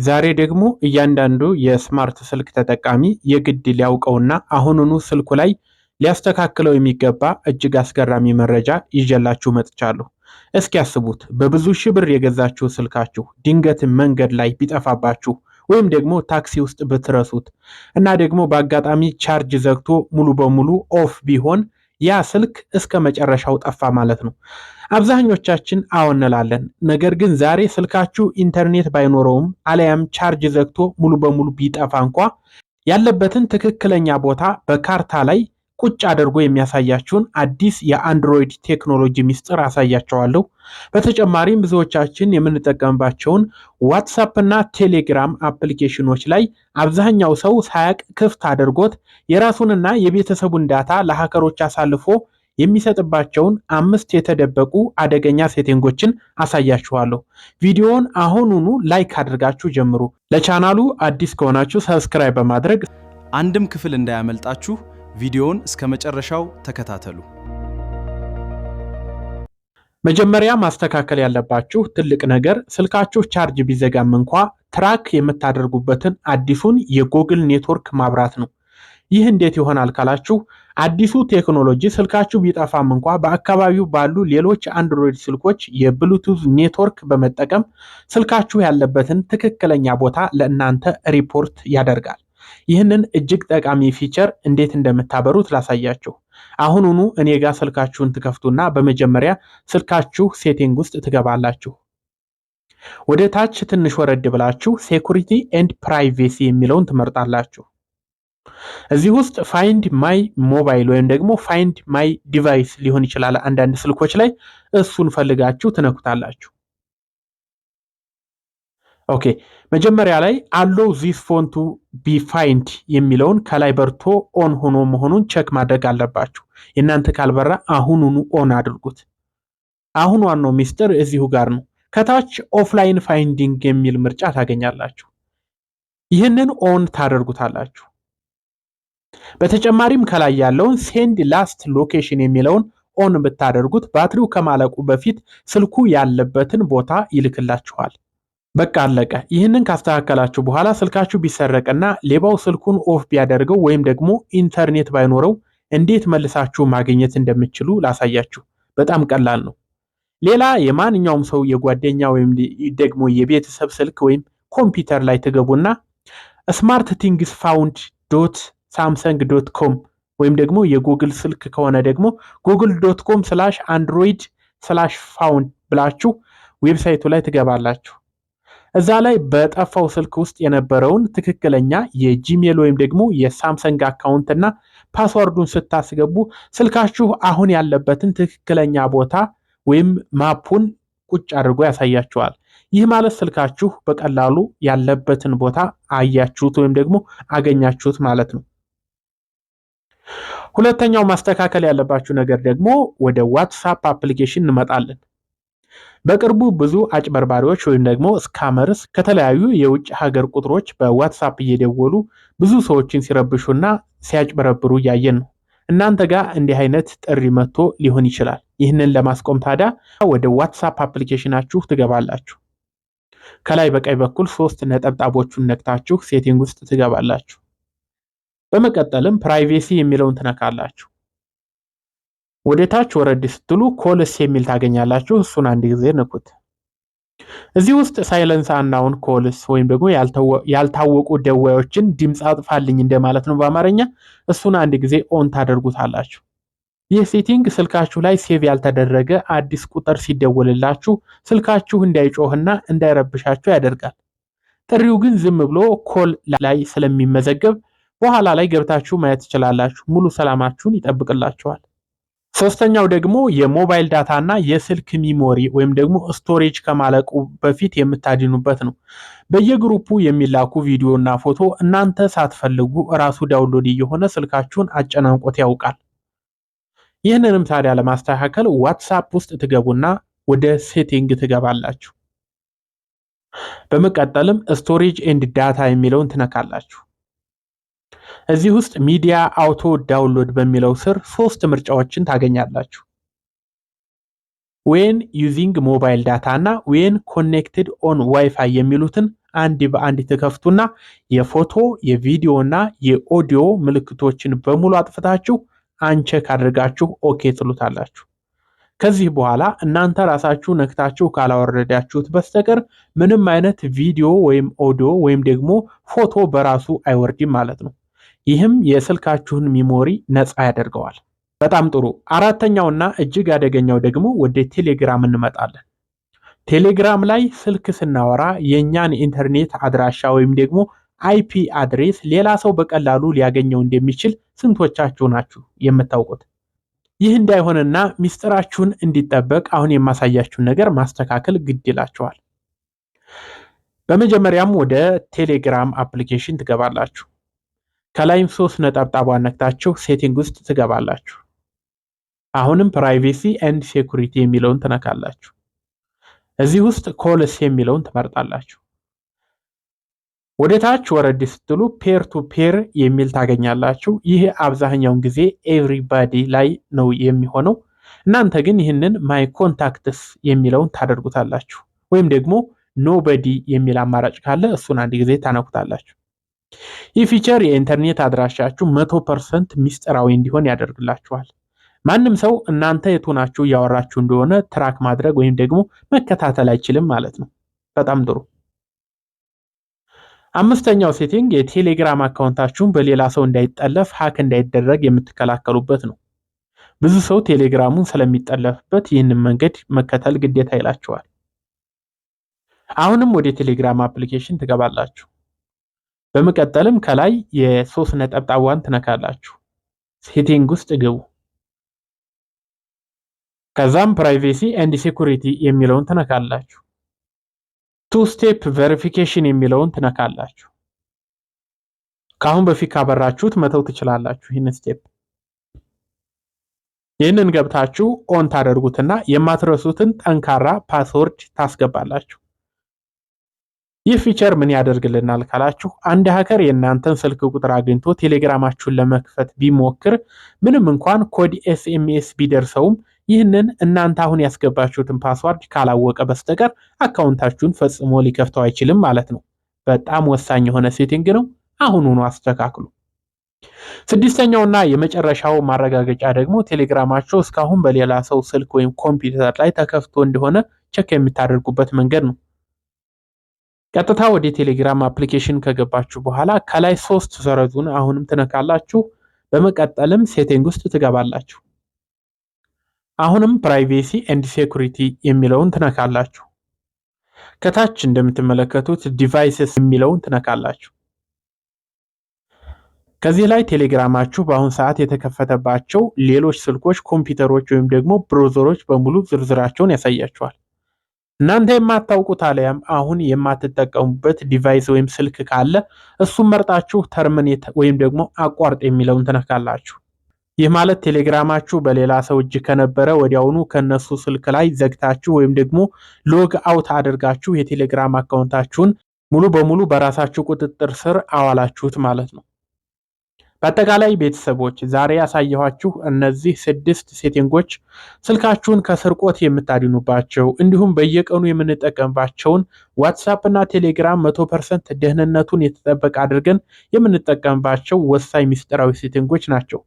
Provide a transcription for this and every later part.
ዛሬ ደግሞ እያንዳንዱ የስማርት ስልክ ተጠቃሚ የግድ ሊያውቀውና አሁኑኑ ስልኩ ላይ ሊያስተካክለው የሚገባ እጅግ አስገራሚ መረጃ ይዤላችሁ መጥቻለሁ። እስኪ ያስቡት፣ በብዙ ሺህ ብር የገዛችሁ ስልካችሁ ድንገት መንገድ ላይ ቢጠፋባችሁ ወይም ደግሞ ታክሲ ውስጥ ብትረሱት እና ደግሞ በአጋጣሚ ቻርጅ ዘግቶ ሙሉ በሙሉ ኦፍ ቢሆን ያ ስልክ እስከ መጨረሻው ጠፋ ማለት ነው። አብዛኞቻችን አዎ እንላለን። ነገር ግን ዛሬ ስልካችሁ ኢንተርኔት ባይኖረውም አለያም ቻርጅ ዘግቶ ሙሉ በሙሉ ቢጠፋ እንኳ ያለበትን ትክክለኛ ቦታ በካርታ ላይ ቁጭ አድርጎ የሚያሳያችሁን አዲስ የአንድሮይድ ቴክኖሎጂ ሚስጥር አሳያቸዋለሁ። በተጨማሪም ብዙዎቻችን የምንጠቀምባቸውን ዋትሳፕ እና ቴሌግራም አፕሊኬሽኖች ላይ አብዛኛው ሰው ሳያቅ ክፍት አድርጎት የራሱንና የቤተሰቡን ዳታ ለሀከሮች አሳልፎ የሚሰጥባቸውን 5 የተደበቁ አደገኛ ሴቲንጎችን አሳያችኋለሁ። ቪዲዮውን አሁኑኑ ላይክ አድርጋችሁ ጀምሩ። ለቻናሉ አዲስ ከሆናችሁ ሰብስክራይብ በማድረግ አንድም ክፍል እንዳያመልጣችሁ ቪዲዮውን እስከ መጨረሻው ተከታተሉ። መጀመሪያ ማስተካከል ያለባችሁ ትልቅ ነገር ስልካችሁ ቻርጅ ቢዘጋም እንኳ ትራክ የምታደርጉበትን አዲሱን የጎግል ኔትወርክ ማብራት ነው። ይህ እንዴት ይሆናል ካላችሁ አዲሱ ቴክኖሎጂ ስልካችሁ ቢጠፋም እንኳ በአካባቢው ባሉ ሌሎች አንድሮይድ ስልኮች የብሉቱዝ ኔትወርክ በመጠቀም ስልካችሁ ያለበትን ትክክለኛ ቦታ ለእናንተ ሪፖርት ያደርጋል። ይህንን እጅግ ጠቃሚ ፊቸር እንዴት እንደምታበሩት ላሳያችሁ። አሁኑኑ እኔ ጋር ስልካችሁን ትከፍቱና በመጀመሪያ ስልካችሁ ሴቲንግ ውስጥ ትገባላችሁ። ወደ ታች ትንሽ ወረድ ብላችሁ ሴኩሪቲ ኤንድ ፕራይቬሲ የሚለውን ትመርጣላችሁ። እዚህ ውስጥ ፋይንድ ማይ ሞባይል ወይም ደግሞ ፋይንድ ማይ ዲቫይስ ሊሆን ይችላል አንዳንድ ስልኮች ላይ፣ እሱን ፈልጋችሁ ትነኩታላችሁ። ኦኬ፣ መጀመሪያ ላይ አሎው ዚስ ፎን ቱ ቢ ፋይንድ የሚለውን ከላይ በርቶ ኦን ሆኖ መሆኑን ቼክ ማድረግ አለባችሁ። የእናንተ ካልበራ አሁኑኑ ኦን አድርጉት። አሁን ዋናው ሚስጥር እዚሁ ጋር ነው። ከታች ኦፍላይን ፋይንዲንግ የሚል ምርጫ ታገኛላችሁ። ይህንን ኦን ታደርጉታላችሁ። በተጨማሪም ከላይ ያለውን ሴንድ ላስት ሎኬሽን የሚለውን ኦን ብታደርጉት ባትሪው ከማለቁ በፊት ስልኩ ያለበትን ቦታ ይልክላችኋል። በቃ አለቀ። ይህንን ካስተካከላችሁ በኋላ ስልካችሁ ቢሰረቅና ሌባው ስልኩን ኦፍ ቢያደርገው ወይም ደግሞ ኢንተርኔት ባይኖረው እንዴት መልሳችሁ ማግኘት እንደምትችሉ ላሳያችሁ። በጣም ቀላል ነው። ሌላ የማንኛውም ሰው የጓደኛ ወይም ደግሞ የቤተሰብ ስልክ ወይም ኮምፒውተር ላይ ትገቡና ስማርት ቲንግስ ፋውንድ ዶት ሳምሰንግ ዶት ኮም ወይም ደግሞ የጉግል ስልክ ከሆነ ደግሞ google.com/android/found ብላችሁ ዌብሳይቱ ላይ ትገባላችሁ። እዛ ላይ በጠፋው ስልክ ውስጥ የነበረውን ትክክለኛ የጂሜል ወይም ደግሞ የሳምሰንግ አካውንት እና ፓስወርዱን ስታስገቡ ስልካችሁ አሁን ያለበትን ትክክለኛ ቦታ ወይም ማፑን ቁጭ አድርጎ ያሳያችኋል። ይህ ማለት ስልካችሁ በቀላሉ ያለበትን ቦታ አያችሁት ወይም ደግሞ አገኛችሁት ማለት ነው። ሁለተኛው ማስተካከል ያለባችሁ ነገር ደግሞ ወደ ዋትሳፕ አፕሊኬሽን እንመጣለን። በቅርቡ ብዙ አጭበርባሪዎች ወይም ደግሞ ስካመርስ ከተለያዩ የውጭ ሀገር ቁጥሮች በዋትሳፕ እየደወሉ ብዙ ሰዎችን ሲረብሹና ሲያጭበረብሩ እያየን ነው። እናንተ ጋር እንዲህ አይነት ጥሪ መጥቶ ሊሆን ይችላል። ይህንን ለማስቆም ታዲያ ወደ ዋትሳፕ አፕሊኬሽናችሁ ትገባላችሁ። ከላይ በቀኝ በኩል 3 ነጠብጣቦቹን ነክታችሁ ሴቲንግ ውስጥ ትገባላችሁ። በመቀጠልም ፕራይቬሲ የሚለውን ትነካላችሁ። ወደ ታች ወረድ ስትሉ ኮልስ የሚል ታገኛላችሁ። እሱን አንድ ጊዜ ንኩት። እዚህ ውስጥ ሳይለንስ አናውን ኮልስ ወይም ደግሞ ያልታወቁ ደዋዮችን ድምፅ አጥፋልኝ እንደማለት ነው በአማርኛ። እሱን አንድ ጊዜ ኦን ታደርጉታላችሁ። ይህ ሴቲንግ ስልካችሁ ላይ ሴቭ ያልተደረገ አዲስ ቁጥር ሲደወልላችሁ ስልካችሁ እንዳይጮህና እንዳይረብሻችሁ ያደርጋል። ጥሪው ግን ዝም ብሎ ኮል ላይ ስለሚመዘገብ በኋላ ላይ ገብታችሁ ማየት ትችላላችሁ። ሙሉ ሰላማችሁን ይጠብቅላችኋል። ሶስተኛው ደግሞ የሞባይል ዳታ እና የስልክ ሚሞሪ ወይም ደግሞ ስቶሬጅ ከማለቁ በፊት የምታድኑበት ነው። በየግሩፑ የሚላኩ ቪዲዮ እና ፎቶ እናንተ ሳትፈልጉ ራሱ ዳውንሎድ እየሆነ ስልካችሁን አጨናንቆት ያውቃል። ይህንንም ታዲያ ለማስተካከል ዋትሳፕ ውስጥ ትገቡና ወደ ሴቲንግ ትገባላችሁ። በመቀጠልም ስቶሬጅ ኤንድ ዳታ የሚለውን ትነካላችሁ። እዚህ ውስጥ ሚዲያ አውቶ ዳውንሎድ በሚለው ስር 3 ምርጫዎችን ታገኛላችሁ። ዌን ዩዚንግ ሞባይል ዳታ እና ዌን ኮኔክትድ ኦን ዋይፋይ የሚሉትን አንድ በአንድ ተከፍቱና የፎቶ የቪዲዮና የኦዲዮ ምልክቶችን በሙሉ አጥፍታችሁ አንቼክ አድርጋችሁ ኦኬ ትሉታላችሁ። ከዚህ በኋላ እናንተ ራሳችሁ ነክታችሁ ካላወረዳችሁት በስተቀር ምንም አይነት ቪዲዮ ወይም ኦዲዮ ወይም ደግሞ ፎቶ በራሱ አይወርድም ማለት ነው። ይህም የስልካችሁን ሚሞሪ ነፃ ያደርገዋል። በጣም ጥሩ። አራተኛውና እጅግ አደገኛው ደግሞ ወደ ቴሌግራም እንመጣለን። ቴሌግራም ላይ ስልክ ስናወራ የኛን ኢንተርኔት አድራሻ ወይም ደግሞ አይፒ አድሬስ ሌላ ሰው በቀላሉ ሊያገኘው እንደሚችል ስንቶቻችሁ ናችሁ የምታውቁት? ይህ እንዳይሆንና ሚስጥራችሁን እንዲጠበቅ አሁን የማሳያችሁን ነገር ማስተካከል ግድ ይላችኋል። በመጀመሪያም ወደ ቴሌግራም አፕሊኬሽን ትገባላችሁ። ከላይም 3 ነጠብጣቧን ነክታችሁ ሴቲንግ ውስጥ ትገባላችሁ። አሁንም ፕራይቬሲ ኤንድ ሴኩሪቲ የሚለውን ትነካላችሁ። እዚህ ውስጥ ኮልስ የሚለውን ትመርጣላችሁ። ወደ ታች ወረድ ስትሉ ፔር ቱ ፔር የሚል ታገኛላችሁ። ይህ አብዛኛውን ጊዜ ኤቭሪባዲ ላይ ነው የሚሆነው። እናንተ ግን ይህንን ማይ ኮንታክትስ የሚለውን ታደርጉታላችሁ። ወይም ደግሞ ኖበዲ የሚል አማራጭ ካለ እሱን አንድ ጊዜ ታነኩታላችሁ። ይህ ፊቸር የኢንተርኔት አድራሻችሁ 100% ሚስጥራዊ እንዲሆን ያደርግላችኋል። ማንም ሰው እናንተ የቱ ናችሁ እያወራችሁ እንደሆነ ትራክ ማድረግ ወይም ደግሞ መከታተል አይችልም ማለት ነው። በጣም ጥሩ። አምስተኛው ሴቲንግ የቴሌግራም አካውንታችሁን በሌላ ሰው እንዳይጠለፍ ሀክ እንዳይደረግ የምትከላከሉበት ነው። ብዙ ሰው ቴሌግራሙን ስለሚጠለፍበት ይህንን መንገድ መከተል ግዴታ ይላችኋል። አሁንም ወደ ቴሌግራም አፕሊኬሽን ትገባላችሁ። በመቀጠልም ከላይ የ3 ነጠብጣቧን ትነካላችሁ። ሴቲንግ ውስጥ ግቡ። ከዛም ፕራይቬሲ ኤንድ ሴኩሪቲ የሚለውን ትነካላችሁ። 2 ስቴፕ ቬሪፊኬሽን የሚለውን ትነካላችሁ። ከአሁን በፊት ካበራችሁት መተው ትችላላችሁ ይህን ስቴፕ። ይህንን ገብታችሁ ኦን ታደርጉትና የማትረሱትን ጠንካራ ፓስወርድ ታስገባላችሁ። ይህ ፊቸር ምን ያደርግልናል ካላችሁ፣ አንድ ሀከር የእናንተን ስልክ ቁጥር አግኝቶ ቴሌግራማችሁን ለመክፈት ቢሞክር ምንም እንኳን ኮድ ኤስኤምኤስ ቢደርሰውም ይህንን እናንተ አሁን ያስገባችሁትን ፓስወርድ ካላወቀ በስተቀር አካውንታችሁን ፈጽሞ ሊከፍተው አይችልም ማለት ነው። በጣም ወሳኝ የሆነ ሴቲንግ ነው። አሁኑኑ አስተካክሉ። ስድስተኛውና የመጨረሻው ማረጋገጫ ደግሞ ቴሌግራማችሁ እስካሁን በሌላ ሰው ስልክ ወይም ኮምፒውተር ላይ ተከፍቶ እንደሆነ ቼክ የምታደርጉበት መንገድ ነው። ቀጥታ ወደ ቴሌግራም አፕሊኬሽን ከገባችሁ በኋላ ከላይ 3 ሰረዙን አሁንም ትነካላችሁ። በመቀጠልም ሴቲንግ ውስጥ ትገባላችሁ። አሁንም ፕራይቬሲ ኤንድ ሴኩሪቲ የሚለውን ትነካላችሁ። ከታች እንደምትመለከቱት ዲቫይስስ የሚለውን ትነካላችሁ። ከዚህ ላይ ቴሌግራማችሁ በአሁን ሰዓት የተከፈተባቸው ሌሎች ስልኮች፣ ኮምፒውተሮች ወይም ደግሞ ብሮዘሮች በሙሉ ዝርዝራቸውን ያሳያችኋል። እናንተ የማታውቁት አለያም አሁን የማትጠቀሙበት ዲቫይስ ወይም ስልክ ካለ እሱን መርጣችሁ ተርሚኔት ወይም ደግሞ አቋርጥ የሚለውን ትነካላችሁ። ይህ ማለት ቴሌግራማችሁ በሌላ ሰው እጅ ከነበረ ወዲያውኑ ከነሱ ስልክ ላይ ዘግታችሁ ወይም ደግሞ ሎግ አውት አድርጋችሁ የቴሌግራም አካውንታችሁን ሙሉ በሙሉ በራሳችሁ ቁጥጥር ስር አዋላችሁት ማለት ነው። በአጠቃላይ ቤተሰቦች ዛሬ ያሳየኋችሁ እነዚህ 6 ሴቲንጎች ስልካችሁን ከስርቆት የምታድኑባቸው እንዲሁም በየቀኑ የምንጠቀምባቸውን ዋትስአፕ እና ቴሌግራም 100% ደህንነቱን የተጠበቀ አድርገን የምንጠቀምባቸው ወሳኝ ሚስጥራዊ ሴቲንጎች ናቸው።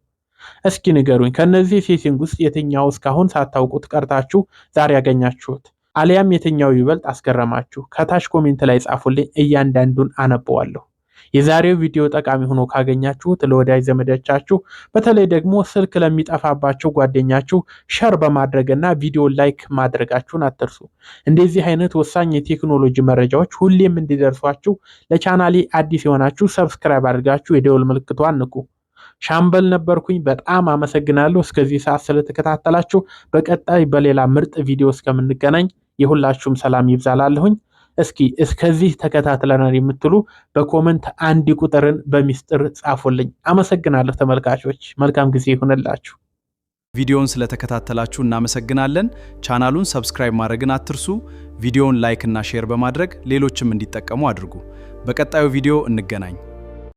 እስኪ ንገሩኝ፣ ከነዚህ ሴቲንግ ውስጥ የትኛው እስካሁን ሳታውቁት ቀርታችሁ ዛሬ ያገኛችሁት? አሊያም የትኛው ይበልጥ አስገረማችሁ? ከታች ኮሜንት ላይ ጻፉልኝ፣ እያንዳንዱን አነበዋለሁ። የዛሬው ቪዲዮ ጠቃሚ ሆኖ ካገኛችሁት ለወዳጅ ዘመዶቻችሁ በተለይ ደግሞ ስልክ ለሚጠፋባቸው ጓደኛችሁ ሸር በማድረግና ቪዲዮ ላይክ ማድረጋችሁን አትርሱ። እንደዚህ አይነት ወሳኝ የቴክኖሎጂ መረጃዎች ሁሌም እንዲደርሷችሁ ለቻናሌ አዲስ የሆናችሁ ሰብስክራይብ አድርጋችሁ የደወል ምልክቷን ንኩ። ሻምበል ነበርኩኝ። በጣም አመሰግናለሁ እስከዚህ ሰዓት ስለተከታተላችሁ። በቀጣይ በሌላ ምርጥ ቪዲዮ እስከምንገናኝ የሁላችሁም ሰላም ይብዛላለሁኝ። እስኪ እስከዚህ ተከታትለናል የምትሉ በኮመንት 1 ቁጥርን በሚስጥር ጻፉልኝ። አመሰግናለሁ ተመልካቾች፣ መልካም ጊዜ ይሁንላችሁ። ቪዲዮውን ስለተከታተላችሁ እናመሰግናለን። ቻናሉን ሰብስክራይብ ማድረግን አትርሱ። ቪዲዮውን ላይክ እና ሼር በማድረግ ሌሎችም እንዲጠቀሙ አድርጉ። በቀጣዩ ቪዲዮ እንገናኝ።